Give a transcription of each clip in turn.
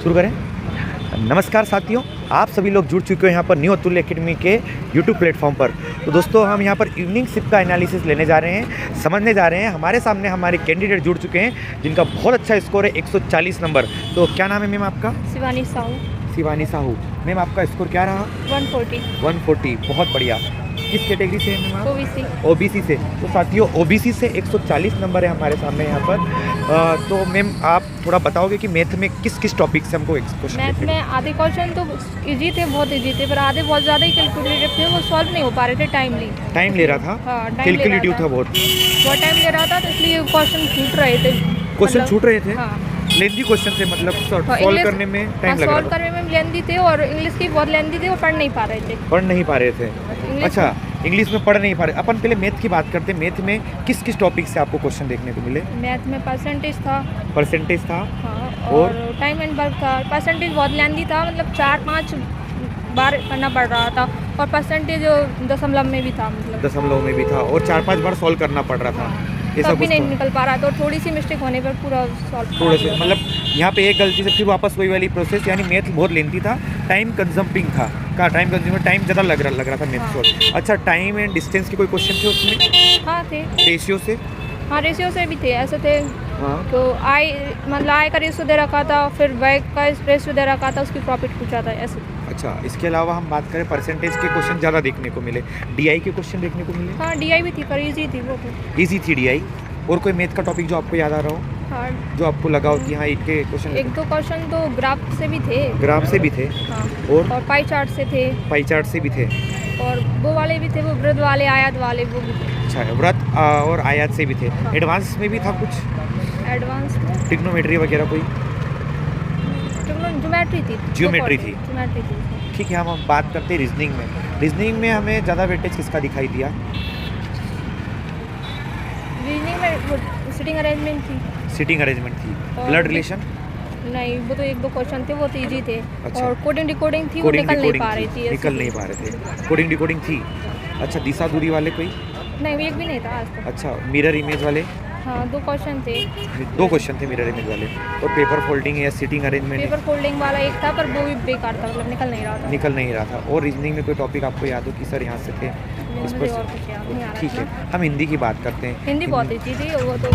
शुरू करें। नमस्कार साथियों, आप सभी लोग जुड़ चुके हैं यहाँ पर न्यू अतुल्य एकेडमी के यूट्यूब प्लेटफॉर्म पर। तो दोस्तों, हम यहाँ पर इवनिंग शिफ्ट का एनालिसिस लेने जा रहे हैं, समझने जा रहे हैं। हमारे सामने हमारे कैंडिडेट जुड़ चुके हैं जिनका बहुत अच्छा स्कोर है 140 नंबर। तो क्या नाम है मैम आपका? शिवानी साहू। शिवानी साहू। मैम आपका स्कोर क्या रहा? 140। बहुत बढ़िया। किस कैटेगरी से है मैम आप? ओबीसी से। तो साथियों, ओबीसी से 140 नंबर है हमारे सामने यहाँ पर। तो मैम आप थोड़ा बताओगे कि मैथ में किस किस टॉपिक से हमको क्वेश्चन? मैथ में आधे क्वेश्चन तो इजी थे, बहुत इजी थे, पर आधे बहुत ज़्यादा ही कैलकुलेटिव थे, वो सॉल्व नहीं हो पा रहे थे। टाइम ले रहा था। हाँ, कैलकुलेटिव था, बहुत टाइम ले रहा था, तो इसलिए क्वेश्चन छूट रहे थे। क्वेश्चन छूट रहे थे। हाँ, लेंथी क्वेश्चन थे, मतलब सॉल्व करने में टाइम लग रहा था। सॉल्व करने में लेंथी थे और इंग्लिश की बहुत लेंथी थे, वो पढ़ नहीं पा रहे थे। अच्छा, इंग्लिश में पढ़ नहीं पा रहे। अपन पहले मैथ की बात करते हैं। मैथ में किस किस टॉपिक से आपको क्वेश्चन देखने को मिले? मैथ में परसेंटेज था। हाँ, और टाइम एंड वर्क था। परसेंटेज बहुत लेंथी था, मतलब 4-5 बार करना पड़ रहा था, और परसेंटेज दशमलव में भी था, मतलब दशमलव में भी था, और 4-5 बार सॉल्व करना पड़ रहा था। तब भी नहीं निकल पा रहा था, और थोड़ी सी मिस्टेक होने पर पूरा सॉल्व। थोड़े से मतलब यहाँ पे एक गलती से फिर वापस वही वाली प्रोसेस, यानी मैथ बहुत लेंथी था, टाइम कंजम्पिंग था। टाइम कंज्यूमर, टाइम ज़्यादा लग रहा था मैथ सॉल्व। अच्छा, टाइम एंड डिस्टेंस के कोई क्वेश्चन थे उसमें? हाँ थे। रेशियो से? हाँ, रेशियो से भी थे, ऐसे थे। हाँ। तो आय का रेशियो दे रखा था, फिर व्यय का रेशियो दे रखा था, उसकी प्रॉफिट पूछा था, ऐसे। अच्छा, इसके अलावा हम बात करें, परसेंटेज के क्वेश्चन ज़्यादा देखने को मिले, डीआई के क्वेश्चन देखने को मिले। हाँ, डीआई भी थी, पर इजी थी वो तो। ईजी थी डीआई। और कोई मैथ का टॉपिक जो आपको याद आ रहा हो? हाँ, जो आपको लगा हो कि हाँ इनके क्वेश्चन? 1-2 क्वेश्चन तो ग्राफ से भी थे। ग्राफ से भी थे। हाँ, और पाई चार्ट से थे। पाई चार्ट से भी थे। और वो वाले भी थे, वो वृत्त वाले, आयत वाले, वो भी थे। अच्छा, व्रत और आयात से भी थे। हाँ। एडवांस में भी था कुछ? एडवांस में ट्रिग्नोमेट्री वगैरह कोई? ज्योमेट्री थी। ज्योमेट्री थी। ज्योमेट्री थी। ठीक है, हम बात करते हैं रीजनिंग में। रीजनिंग में हमें ज़्यादा वेटेज किसका दिखाई दिया? रीजनिंग में सिटिंग अरेंजमेंट थी। सिटिंग अरेंजमेंट थी। और ब्लड रिलेशन? नहीं, वो तो 1-2 क्वेश्चन थे, वो तो इजी थे। अच्छा। और कोडिंग डिकोडिंग थी, वो निकल नहीं पा रही थी। निकल नहीं पा रहे थे, कोडिंग डिकोडिंग थी। अच्छा, दिशा दूरी वाले कोई? नहीं, एक भी नहीं था आज तक। अच्छा, मिरर इमेज वाले? हाँ, 2 क्वेश्चन थे। 2 क्वेश्चन थे मिरर इमेज वाले। और पेपर फोल्डिंग या सिटिंग अरेंजमेंट? पेपर फोल्डिंग वाला एक था, पर वो भी बेकार था, मतलब निकल नहीं रहा था। और रीजनिंग में कोई टॉपिक आपको याद हो कि सर यहाँ से थे इस मुझे और कुछ याद नहीं आ रहा। ठीक है, हम हिंदी की बात करते हैं। हिंदी बहुत इजी थी, वो तो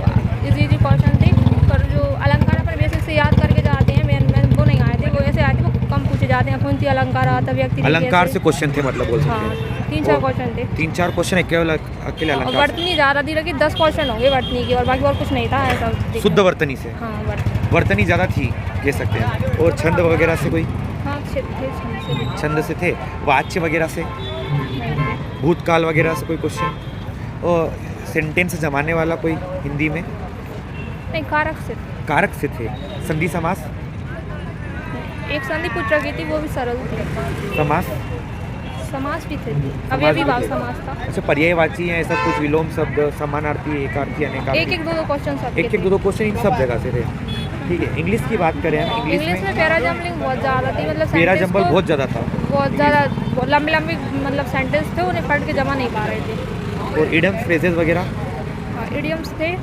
इजी क्वेश्चन थी, पर जो अलंकार पर बेसिक से याद करके जाते हैं, मैं वो नहीं आए थे, वो ऐसे आए थे, वो कम पूछे जाते हैं। कौन सी अलंकार आता, व्यक्ति, अलंकार से क्वेश्चन थे, मतलब बोल सकते हैं। हाँ, 3-4 क्वेश्चन थे। 3-4 क्वेश्चन अकेले अलंकार? वर्तनी ज़्यादा थी, लेकिन 10 क्वेश्चन होंगे वर्तनी की, और बाकी और कुछ नहीं था ऐसा। शुद्ध वर्तनी से? हाँ, वर्तनी ज़्यादा थी कह सकते हैं। और छंद वगैरह से कोई? हाँ, छंद से थे। वाच्य वगैरह से? भूतकाल वगैरह से कोई क्वेश्चन? और सेंटेंस जमाने वाला कोई हिंदी में? नहीं, कारक से थे। संधि समास? एक संधि पूछ रखी थी, वो भी सरल थी। समास भी थे, अव्ययीभाव समास था। अच्छा, पर्यायवाची है, ऐसा कुछ? विलोम शब्द, समानार्थी, एकार्थी, अनेकार्थी? एक 2 क्वेश्चन सब एक 2 क्वेश्चन इन सब जगह से थे। ठीक है, इंग्लिश की बात करें हम। इंग्लिश में पैराजम्बलिंग बहुत ज़्यादा थी, मतलब पैराजम्बल बहुत ज़्यादा था। बहुत ज़्यादा लंबी मतलब सेंटेंस थे, उन्हें पढ़ के जमा नहीं पा रहे थे। और इडियम्स, फ्रेजेस वगैरह? हाँ, इडियम्स थे,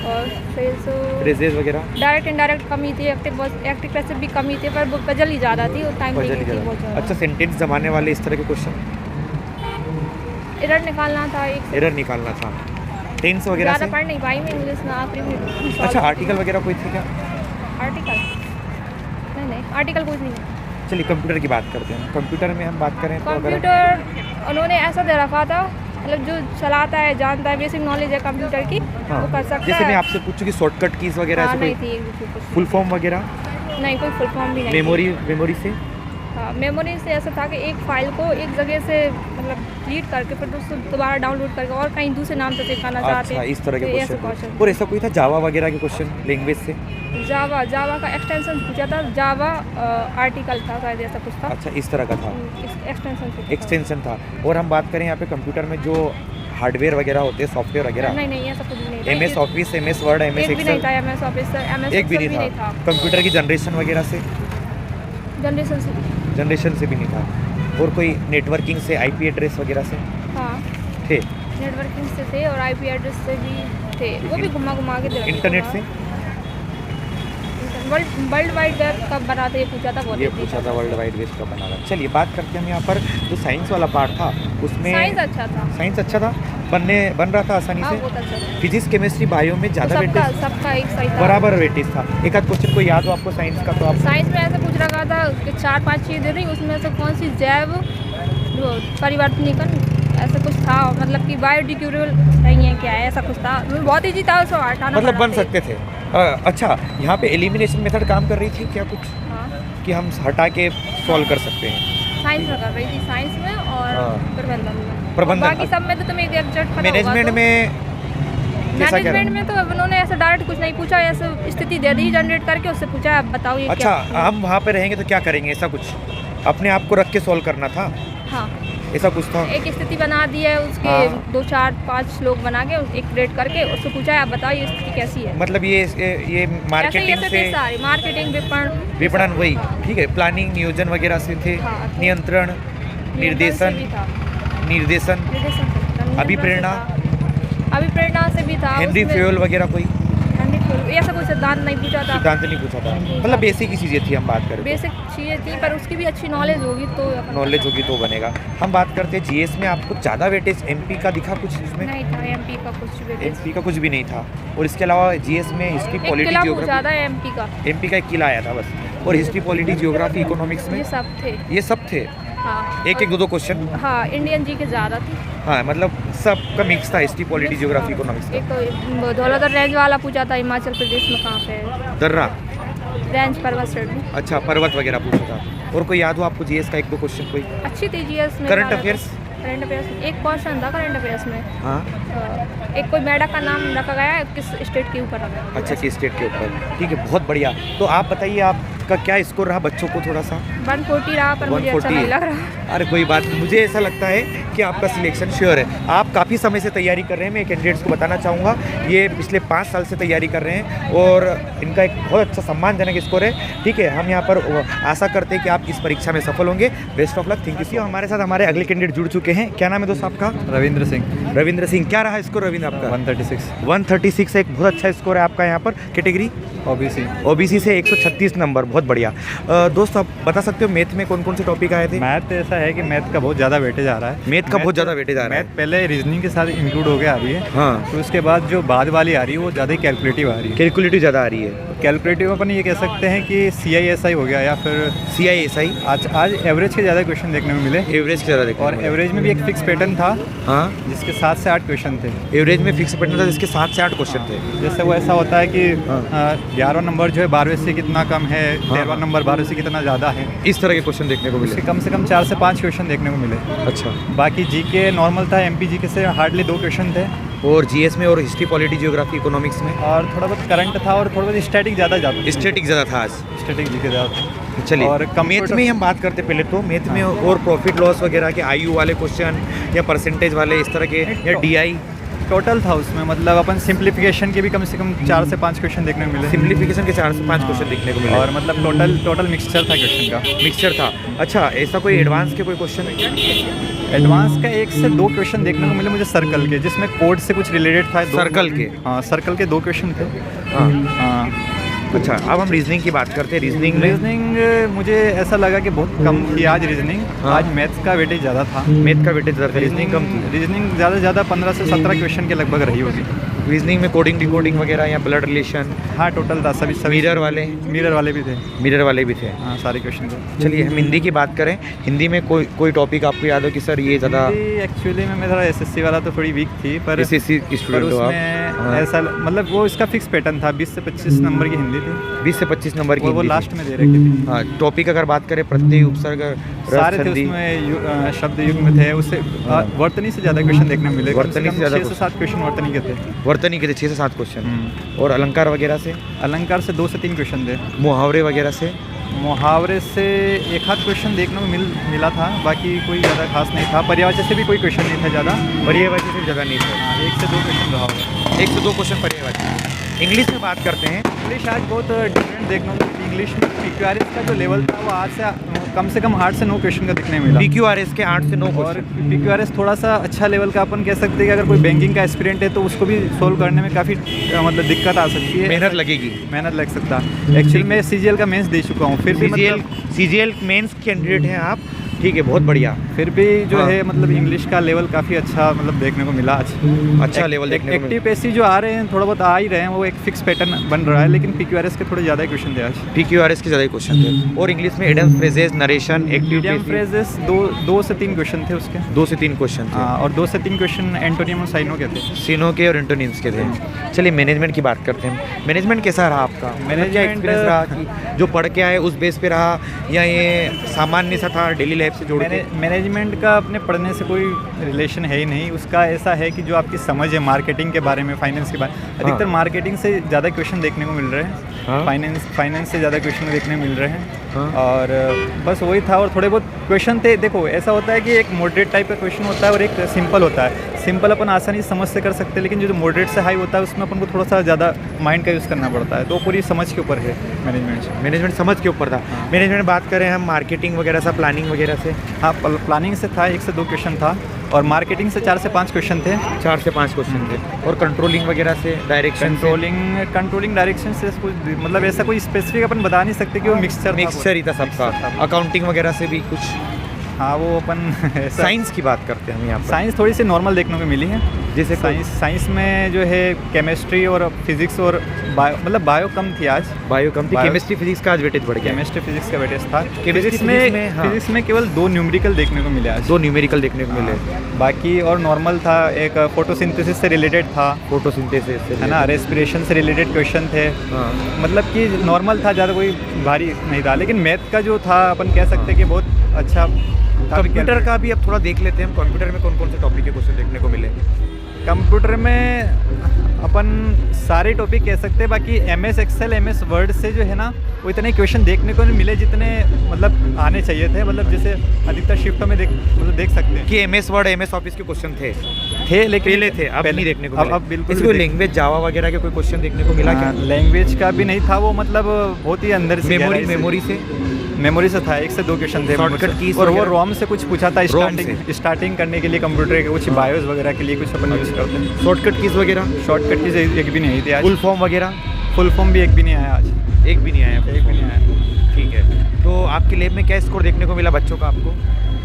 और फ्रेजेस वगैरह? डायरेक्ट इनडायरेक्ट कमी थी, एक्टिव पैसिव भी कमी थे, पर वो पजल ही ज़्यादा थी, और टाइम नहीं थी बहुत ज़्यादा। अच्छा, सेंटेंस जमाने वाले इस तरह के क्वेश्चन? एरर निकालना था, एरर निकालना था। टेंस वगैरह से? ज़्यादा पढ़ नहीं पाई मैं इंग्लिश में, आखिरी में। अच्छा, आर्टिकल वगैरह कोई थे क्या? आर्टिकल नहीं, आर्टिकल कुछ नहीं। चलिए, कंप्यूटर की बात करते हैं। कंप्यूटर में हम बात करें तो कंप्यूटर उन्होंने ऐसा दे रखा था, मतलब जो चलाता है, जानता है, बेसिक नॉलेज है कंप्यूटर की, हाँ, वो कर सकता है। जैसे मैं आपसे पूछूं कि शॉर्टकट कीज वगैरह हाँ, ऐसे नहीं कोई? थी। फुल फॉर्म वगैरह? नहीं, कोई फुल फॉर्म भी नहीं। मेमोरी से? हाँ, मेमोरी से ऐसा था कि एक फाइल को एक जगह से मतलब डिलीट करके फिर उसको दोबारा डाउनलोड करके और कहीं दूसरे नाम से दिखाना चाहते हैं। अच्छा, इस तरह के तो क्वेश्चन। और ऐसा कोई था जावा वगैरह के क्वेश्चन, लैंग्वेज से? जावा का एक्सटेंशन पूछा था, जावा आर्टिकल था शायद, ऐसा कुछ था। अच्छा, इस तरह का था, एक्सटेंशन था। और हम बात करें यहाँ पे कंप्यूटर में जो हार्डवेयर वगैरह होते हैं, सॉफ्टवेयर वगैरह? नहीं, ऐसा कुछ नहीं था। MS office, MS word, MS एक भी नहीं एक्सेल? था। MS ऑफिस, MS एक भी नहीं था। कंप्यूटर की जनरेशन वगैरह से? जनरेशन से भी नहीं था। और कोई नेटवर्किंग से, IP एड्रेस वगैरह से? हाँ, थे। नेटवर्किंग से थे, और IP एड्रेस से भी थे, वो भी घुमा के दे रखे थे। इंटरनेट से? वर्ल्ड वाइड वेब कब बना था ये पूछा था, बहुत ये easy पूछा था वर्ल्ड वाइड वेब कब बना था। चलिए बात करते हैं हम यहाँ पर जो साइंस वाला पार्ट था उसमें साइंस अच्छा था। साइंस अच्छा था, बन रहा था आसानी हाँ से। बहुत अच्छा था। फिजिक्स केमिस्ट्री बायो में ज़्यादा सबका वेटेज सबका एक सही था। बराबर वेटेज था। एक आध क्वेश्चन को याद हो आपको साइंस का तो आप साइंस में ऐसा पूछ रखा था कि 4-5 चीज़ें रही, उसमें से कौन सी जैव जो परिवर्तनीकरण ऐसा कुछ था, मतलब कि बायोडिग्रेडेबल नहीं है क्या है, ऐसा कुछ था। बहुत ईजी था, उसको हटाना मतलब बन पड़ा था। सकते थे। अच्छा यहाँ पे एलिमिनेशन मेथड काम कर रही थी क्या कुछ हाँ कि हम हटा के सॉल्व कर सकते हैं? साइंस में कर रही थी, साइंस में और हाँ। प्रबंधन में। प्रबंधन। और बाकी सब में तो तुम्हें एग्जैक्ट पता होगा। मैनेजमेंट तो में कैसा क्या मैनेजमेंट रहा? में तो उन्होंने ऐसा डायरेक्ट कुछ नहीं पूछा, ऐसे स्थिति दे दी जनरेट करके, उससे पूछा आप बताओ ये अच्छा क्या। हम वहाँ पे रहेंगे तो क्या करेंगे, ऐसा कुछ अपने आप को रख के सॉल्व करना था, हाँ ऐसा कुछ था। एक स्थिति बना दी है, उसके हाँ। 2-4-5 लोग बना के एक क्रिएट करके उससे पूछा है आप बताओ ये स्थिति कैसी है। मतलब ये मार्केटिंग ऐसे से थे सारे, मार्केटिंग, विपणन वही ठीक है, प्लानिंग नियोजन वगैरह से थे, हाँ, थे। नियंत्रण निर्देशन निर्देशन अभिप्रेरणा अभिप्रेरणा से भी था। हेनरी उसमें- फ्यूल वगैरह कोई हेनरी फ्यूल ऐसा कोई सिद्धांत नहीं पूछा था। सिद्धांत नहीं पूछा था, मतलब बेसिक ही चीज़ें थी हम बात करें। बेसिक चीज़ें थी पर उसकी भी अच्छी नॉलेज होगी तो नॉलेज होगी तो बनेगा। हम बात करते हैं जीएस में आपको ज़्यादा वेटेज एमपी का दिखा कुछ इसमें? नहीं था एमपी का कुछ भी। एमपी का कुछ भी नहीं था। और इसके अलावा जीएस में हिस्ट्री एक पॉलिटी किला पूछा जियोग्राफी, था एमपी का, एमपी का एक किला आया था बस। और हिस्ट्री पॉलिटी जियोग्राफी इकोनॉमिक्स में ये सब थे। ये सब थे। हाँ एक एक दो क्वेश्चन। हाँ इंडियन जी के ज़्यादा थी। हाँ मतलब सबका मिक्स था, हिस्ट्री पॉलिटी जियोग्राफी इकोनॉमिक्स एक का। तो धौलाधर रेंज वाला पूछा था, हिमाचल प्रदेश में कहाँ पे है, दर्रा, रेंज पर्वत श्रेणी। अच्छा पर्वत वगैरह पूछा था। और कोई याद हो आपको जीएस का एक दो क्वेश्चन कोई? अच्छी थी जीएस में। Current affairs? करंट अफेयर्स एक क्वेश्चन था करंट अफेयर्स में। हाँ एक कोई मेढक का नाम रखा गया है, किस स्टेट के ऊपर रखा गया। अच्छा, किस स्टेट के ऊपर, ठीक है बहुत बढ़िया। तो आप बताइए आपका क्या स्कोर रहा बच्चों को थोड़ा सा? 140 रहा पर मुझे अच्छा 140 नहीं लग रहा। अरे कोई बात नहीं, मुझे ऐसा लगता है कि आपका सिलेक्शन श्योर है। आप काफ़ी समय से तैयारी कर रहे हैं, मैं कैंडिडेट्स को बताना चाहूँगा ये पिछले 5 साल से तैयारी कर रहे हैं और इनका एक बहुत अच्छा सम्मानजनक स्कोर है। ठीक है, हम यहाँ पर आशा करते हैं कि आप इस परीक्षा में सफल होंगे। Best of luck, thank you. हमारे साथ हमारे अगले कैंडिडेट जुड़ चुके हैं। क्या नाम है दोस्त आपका? रविंद्र सिंह। रविंद्र सिंह, क्या रहा स्कोर रविंद्र आपका? 136 136 एक बहुत अच्छा स्कोर है आपका यहाँ पर। Category OBC. ओबीसी से 136 नंबर, बहुत बढ़िया। दोस्त आप बता सकते हो मैथ में कौन कौन से टॉपिक आए थे? मैथ ऐसा है कि मैथ का बहुत ज़्यादा वेटेज आ रहा है। मैथ का बहुत ज़्यादा वेटेज आ रहा है। मैथ पहले रीजनिंग के साथ इंक्लूड हो के आ रही है, हाँ तो उसके बाद जो बाद वाली आ रही है वो ज़्यादा ही कैलकुलेटिव आ रही है। कैलकुलेटिव ज़्यादा आ रही है। कैलकुलेटिव अपन ये कह सकते हैं कि CISI हो गया या फिर CISI आज एवरेज के ज़्यादा क्वेश्चन देखने को मिले। एवरेज के ज़्यादा देखो। और एवरेज में भी एक फिक्स पैटर्न था हाँ, जिसके 7 से 8 क्वेश्चन थे। एवरेज में फिक्स पैटर्न था जिसके 7 से 8 क्वेश्चन थे। जैसे वो ऐसा होता है कि हाँ। 11वां नंबर जो है 12वें से कितना कम है, हाँ। 13वां नंबर 12वें से कितना ज़्यादा है, इस तरह के क्वेश्चन देखने को उसके मिले। कम से कम 4 से 5 क्वेश्चन देखने को मिले। अच्छा, बाकी जीके नॉर्मल था, MP जीके से हार्डली 2 क्वेश्चन थे और जीएस में और हिस्ट्री पॉलिटी जियोग्राफी इकोनॉमिक्स में और थोड़ा बहुत करंट था और थोड़ा बहुत स्टैटिक ज़्यादा स्टैटिक ज़्यादा था आज। स्टैटिक जीके ज़्यादा था। चलिए, और मैथ कंप्यूटर- में ही हम बात करते पहले तो मैथ में और प्रॉफिट लॉस वगैरह के आयु वाले क्वेश्चन या परसेंटेज वाले इस तरह के या DI टोटल था उसमें, मतलब अपन सिंप्लीफिकेशन के भी कम से कम 4 से 5 क्वेश्चन देखने को मिले। सिंप्लीफिकेशन के 4 से 5 क्वेश्चन देखने को मिले और मतलब टोटल मिक्सचर था क्वेश्चन का। मिक्सचर था। अच्छा, ऐसा कोई एडवांस के कोई क्वेश्चन? एडवांस का 1 से 2 क्वेश्चन देखने को मिले मुझे सर्कल के, जिसमें कोड से कुछ रिलेटेड था। सर्कल के? हाँ, सर्कल के 2 क्वेश्चन थे। हाँ हाँ, अच्छा, अब हम रीजनिंग की बात करते हैं। रीजनिंग में रीजनिंग मुझे ऐसा लगा कि बहुत कम थी आज रीजनिंग। हाँ। आज मैथ्स का वेटेज ज़्यादा था। मैथ का वेटेज ज़्यादा था, रीजनिंग कम थी। रीजनिंग ज़्यादा से ज़्यादा 15 से 17 क्वेश्चन के लगभग रही होगी। रीजनिंग में कोडिंग डिकोडिंग वगैरह या ब्लड रिलेशन, हाँ, टोटल था सभी मिरर वाले भी थे। मिरर वाले भी थे। हाँ, सारे क्वेश्चन थे। चलिए हम हिंदी की बात करें। हिंदी में कोई टॉपिक आपको याद हो कि सर ये ज़्यादा? एक्चुअली में मैं थोड़ा SSC वाला तो थोड़ी वीक थी, पर SSC पर स्टूडेंट हो आप? उसमें हाँ। ऐसा मतलब वो इसका फिक्स पैटर्न था। 20 से 25 नंबर की हिंदी थी 20 से 25 नंबर की और वो हिंदी थी। लास्ट में दे रखी थी। हाँ, टॉपिक अगर बात करें प्रत्यय उपसर्ग सारे थे संधि, उसमें, शब्द युग में थे। उससे वर्तनी से ज़्यादा क्वेश्चन देखने को मिले। वर्तनी से ज़्यादा 6 से 7 क्वेश्चन वर्तनी के थे। वर्तनी के थे 6 से 7 क्वेश्चन। और अलंकार वगैरह से? अलंकार से 2 से 3 क्वेश्चन थे। मुहावरे वगैरह से? मुहावरे से 1 आध क्वेश्चन देखने को मिला था, बाकी कोई ज़्यादा खास नहीं था। पर्यायवाची से भी कोई क्वेश्चन नहीं था ज़्यादा। पर्यायवाची से ज़्यादा नहीं था। 1 से 2 क्वेश्चन रहा होगा। 1 से 2 क्वेश्चन पर्यायवाची। इंग्लिश में बात करते हैं। इंग्लिश आज बहुत डिफरेंट देखने को मिली। इंग्लिश में PQRS का जो लेवल था वो आज से कम 8 से 9 क्वेश्चन का दिखने मिला। PQRS के 8 से 9 और क्वेश्चन। PQRS थोड़ा सा अच्छा लेवल का अपन कह सकते हैं कि अगर कोई बैंकिंग का एस्पिरेंट है तो उसको भी सोल्व करने में काफ़ी मतलब दिक्कत आ सकती है, मेहनत लगेगी। मेहनत लग सकता है। एक्चुअली मैं CGL का मेंस दे चुका हूँ, फिर भी CGL मेंस कैंडिडेट हैं आप, ठीक है, बहुत बढ़िया। फिर भी जो हाँ। है मतलब इंग्लिश का लेवल काफ़ी अच्छा मतलब देखने को मिला आज। अच्छा लेवल देखने को मिला। एक्टिव पेसी जो आ रहे हैं थोड़ा बहुत आ ही रहे हैं, वो एक फिक्स पैटर्न बन रहा है, लेकिन PQRS के थोड़े ज़्यादा क्वेश्चन थे आज। PQRS के ज़्यादा क्वेश्चन थे। और इंग्लिश में idiom phrases, narration, active medium phrases 2 से 3 क्वेश्चन थे उसके। 2 से 3 क्वेश्चन थे। हाँ, और 2 से 3 क्वेश्चन एंटोनियम और साइनो के थे। सीनो के और एंटोनिम्स के थे। चलिए मैनेजमेंट की बात करते हैं। मैनेजमेंट कैसा रहा आपका? क्या एक्सपीरियंस रहा कि जो पढ़ के आए उस बेस पे रहा, या ये सामान्य सा था डेली लाइफ से जोड़ के? मैनेजमेंट का अपने पढ़ने से कोई रिलेशन है ही नहीं। उसका ऐसा है कि जो आपकी समझ है मार्केटिंग के बारे में, फाइनेंस के बारे में, अधिकतर मार्केटिंग से ज़्यादा क्वेश्चन देखने को मिल रहे हैं। हाँ। फाइनेंस से ज़्यादा क्वेश्चन देखने मिल रहे हैं। हाँ। और बस वही था, और थोड़े बहुत क्वेश्चन थे। देखो ऐसा होता है कि एक मॉडरेट टाइप का क्वेश्चन होता है और एक सिंपल होता है। सिंपल अपन आसानी से समझ से कर सकते हैं, लेकिन जो मॉडरेट से हाई होता है उसमें अपन को थोड़ा सा ज़्यादा माइंड का यूज़ करना पड़ता है। तो पूरी समझ के ऊपर है मैनेजमेंट समझ के ऊपर था। हाँ। मैनेजमेंट बात करें हम मार्केटिंग वगैरह से, प्लानिंग वगैरह से। हाँ, प्लानिंग से था 1 से 2 क्वेश्चन था, और मार्केटिंग से 4 से 5 क्वेश्चन थे। 4 से 5 क्वेश्चन थे। और कंट्रोलिंग वगैरह से, डायरेक्शन, कंट्रोलिंग डायरेक्शन से कुछ मतलब ऐसा कोई स्पेसिफिक अपन बता नहीं सकते कि वो मिक्सचर मिक्सचर ही था सबका। अकाउंटिंग वगैरह से भी कुछ। हाँ, वो अपन साइंस की बात करते हैं हम यहाँ पर। साइंस थोड़ी सी नॉर्मल देखने को मिली है। जैसे साइंस में जो है केमिस्ट्री और फिजिक्स और बायो कम थी आज। बायो कम थी। केमिस्ट्री फिजिक्स का आज वेटेज बढ़ गया। केमिस्ट्री फिजिक्स का वेटेज था। फिजिक्स फिजिक्स में केवल 2 न्यूमेरिकल देखने को मिले आज। 2 न्यूमेरिकल देखने को मिले। बाकी और नॉर्मल था। एक फोटोसिंथेसिस से रिलेटेड था, फोटोसिंथेसिस है ना, रेस्पिरेशन से रिलेटेड क्वेश्चन थे। हाँ। मतलब कि नॉर्मल था, ज़्यादा कोई भारी नहीं था। लेकिन मैथ का जो था अपन कह सकते हैं कि बहुत अच्छा। कंप्यूटर का भी अब थोड़ा देख लेते हैं हम। कंप्यूटर में कौन कौन से टॉपिक के क्वेश्चन देखने को मिले? कंप्यूटर में अपन सारे टॉपिक कह सकते हैं। बाकी MS एक्सेल, MS वर्ड से जो है ना वो इतने क्वेश्चन देखने को नहीं मिले जितने मतलब आने चाहिए थे। मतलब जैसे अधिकतर शिफ्टों में देख सकते हैं कि MS वर्ड, MS ऑफिस के क्वेश्चन थे, लेकिन पहले थे, अब नहीं देखने को मिले। अब बिल्कुल इसको लैंग्वेज जावा वगैरह के कोई क्वेश्चन देखने को मिला क्या? लैंग्वेज का भी नहीं था वो, मतलब बहुत ही अंदर से मेमोरी से था। 1 से 2 क्वेश्चन थे शॉर्टकट कीज और वो रोम से कुछ पूछा था। ROM स्टार्टिंग करने के लिए कंप्यूटर के कुछ बायोस वगैरह के लिए कुछ अपन यूज़ करते हैं। शॉर्टकट कीज वगैरह? शॉर्टकट कीज एक भी नहीं आई थी आज। फुल फॉर्म वगैरह? फुल फॉर्म भी एक भी नहीं आया आज। एक भी नहीं आया। एक भी नहीं आया। ठीक है। तो आपके लैब में क्या स्कोर देखने को मिला बच्चों का आपको?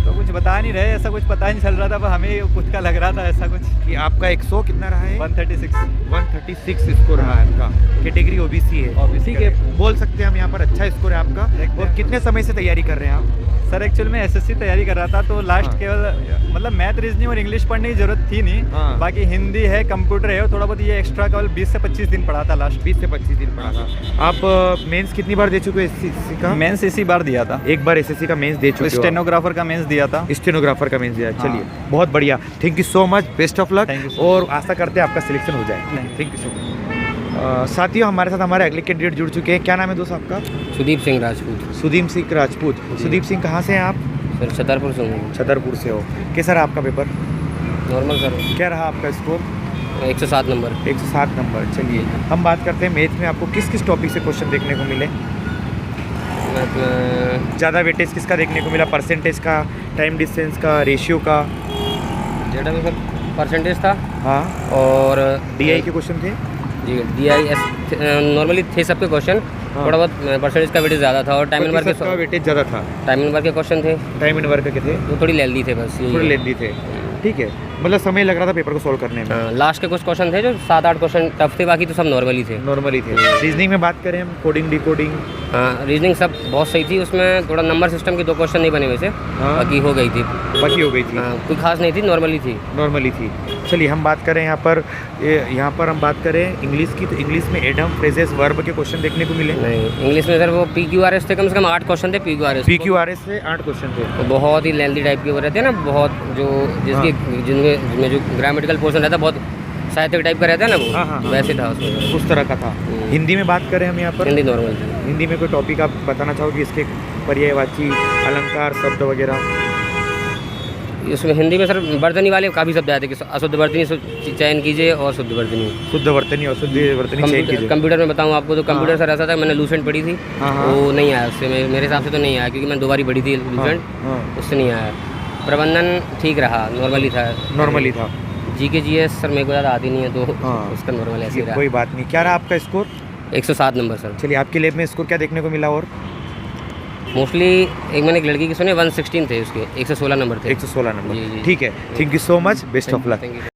तो कुछ बता नहीं रहे, ऐसा कुछ पता नहीं चल रहा था, पर हमें खुद का लग रहा था ऐसा कुछ कि आपका 100 कितना रहा है? 136 स्कोर रहा है आपका। कैटेगरी OBC है। OBC ठीक है, बोल सकते हैं हम यहाँ पर अच्छा स्कोर है आपका। और कितने समय से तैयारी कर रहे हैं आप? सर एक्चुअल में SSC तैयारी कर रहा था, तो लास्ट हाँ। केवल मतलब मैथ, रीजनिंग और इंग्लिश पढ़ने की जरूरत थी नहीं। हाँ। बाकी हिंदी है, कंप्यूटर है, और थोड़ा बहुत ये एक्स्ट्रा केवल 20 से 25 दिन पढ़ा था लास्ट। 20 से 25 दिन पढ़ा था। आप मेंस कितनी बार दे चुके हो SSC का? मेंस इसी बार दिया था। एक बार SSC का मेंस दे चुके हो? स्टेनोग्राफर का मेंस दिया था। स्टेनोग्राफर का मेंस दिया। हाँ। चलिए, बहुत बढ़िया। Thank you so much, best of luck. Thank you so और आशा करते हैं आपका सिलेक्शन हो जाए। Thank you so much. साथियों, हमारे साथ हमारे अगले कैंडिडेट जुड़ चुके हैं। क्या नाम है दोस्त आपका? सुदीप सिंह राजपूत। सुदीप सिंह राजपूत। सुदीप सिंह कहाँ से हैं आप? सर छतरपुर से हूँ। छतरपुर से हो। कैसा रहा आपका पेपर? Normal sir. क्या रहा आपका स्कोर? 107 नंबर। 107 नंबर। चलिए, हम बात करते हैं मैथ में आपको किस किस टॉपिक से क्वेश्चन देखने को मिले? ज़्यादा वेटेज किसका देखने को मिला? परसेंटेज का, टाइम डिस्टेंस का, रेशियो का? जेडा में सर परसेंटेज था। हाँ। और DI के क्वेश्चन थे? जी, DIS नॉर्मली थे सबके क्वेश्चन। हाँ। थोड़ा बहुत परसेंटेज का वेटेज ज़्यादा था, और टाइम एंड वर्क का वेटेज ज़्यादा था। टाइम एंड वर्क के क्वेश्चन थे। टाइम एंड वर्क के थे, वो थोड़ी लेंदी थे बस। थोड़े लेंदी थे। ठीक है, मतलब समय लग रहा था पेपर को सॉल्व करने में। लास्ट के कुछ क्वेश्चन थे जो 7-8 क्वेश्चन टफ थे, बाकी तो सब नॉर्मली थे। नॉर्मली थे। रीजनिंग में बात करें हम, कोडिंग डिकोडिंग? हाँ, रीजनिंग सब बहुत सही थी। उसमें थोड़ा नंबर सिस्टम के 2 क्वेश्चन नहीं बने वैसे। हाँ। बाकी हो गई थी। बाकी हो गई थी। हाँ, कोई खास नहीं थी, नॉर्मली थी। नॉर्मली थी। चलिए, हम बात करें यहाँ पर हम बात करें इंग्लिश की, तो इंग्लिश में एडम, फ्रेजेस, वर्ब के क्वेश्चन देखने को मिले? नहीं, इंग्लिश में सर वो PQRS थे, कम से कम 8 क्वेश्चन थे PQRS से 8 क्वेश्चन थे। तो बहुत ही लेंथी टाइप के वो रहते हैं ना, बहुत जो जिनमें जो ग्रामेटिकल पोर्शन रहता है बहुत साहित्यिक टाइप का रहता है ना वो। हाँ। वैसे था उसमें, उस तरह का था। हिंदी में बात करें हम यहाँ पर? हिंदी नॉर्मल थी। हिंदी में कोई टॉपिक आप बताना चाहोगे? इसके पर्यायवाची, अलंकार, शब्द वगैरह? इसमें हिंदी में सर वर्तनी वाले काफ़ी शब्द आए थे कि अशुद्ध वर्तनी चयन कीजिए और शुद्ध वर्तनी। शुद्ध वर्तनी और शुद्ध वर्तनी चेक कीजिए। कंप्यूटर में बताऊँ आपको तो कंप्यूटर सर ऐसा था, मैंने लूसेंट पढ़ी थी, वो नहीं आया उससे, मेरे हिसाब से तो नहीं आया, क्योंकि मैंने 2 बार पढ़ी थी लूसेंट, उससे नहीं आया। प्रबंधन ठीक रहा, नॉर्मली था। नॉर्मली था। जीके जीएस सर मेरे को ज़्यादा आती नहीं है, तो उसका नॉर्मल ऐसे ही रहा। कोई बात नहीं। क्या रहा आपका स्कोर? 107 number sir. चलिए, आपके लैब में स्कोर क्या देखने को मिला? और मोस्टली मैंने एक लड़की की सुने 116 थे, उसके 116 नंबर थे। 116 नंबर। जी। ठीक है, thank you so much, best of luck. Thank you.